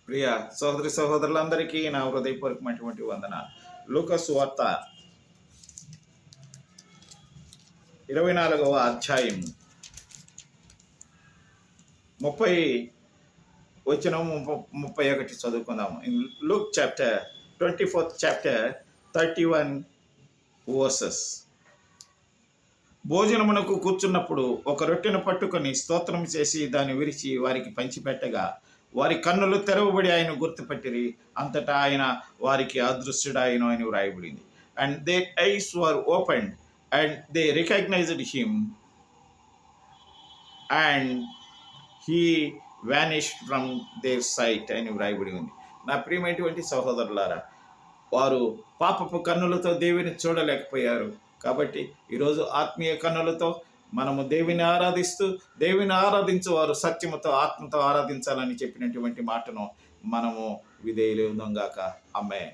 ప్రియ సహోదరి సహోదరులందరికీ నా హృదయపూర్వకమైనటువంటి వందనాలు. లూకా సువార్త 24వ అధ్యాయం 30 వచనం 31 చదువుకుందాము. In Luke chapter 24th chapter 31 verses. భోజనమునకు కూర్చున్నప్పుడు ఒక రొట్టెను పట్టుకొని స్తోత్రం చేసి దాన్ని విరిచి వారికి పంచిపెట్టగా వారి కన్నులు తెరవబడి ఆయన గుర్తుపట్టిరి. అంతటా ఆయన వారికి అదృశ్యుడాయను అని వ్రాయబడింది. And they eyes were opened and they recognised him and he vanished from their sight అని వ్రాయబడి ఉంది. నా ప్రియమైనటువంటి సహోదరులారా, వారు పాపపు కన్నులతో దేవుని చూడలేకపోయారు. కాబట్టి ఈరోజు ఆత్మీయ కన్నులతో మనము దేవుని ఆరాధిస్తూ, దేవుని ఆరాధించు వారు సత్యముతో ఆత్మతో ఆరాధించాలని చెప్పినటువంటి మాటను మనము విధేయులు గాక. ఆమేన్.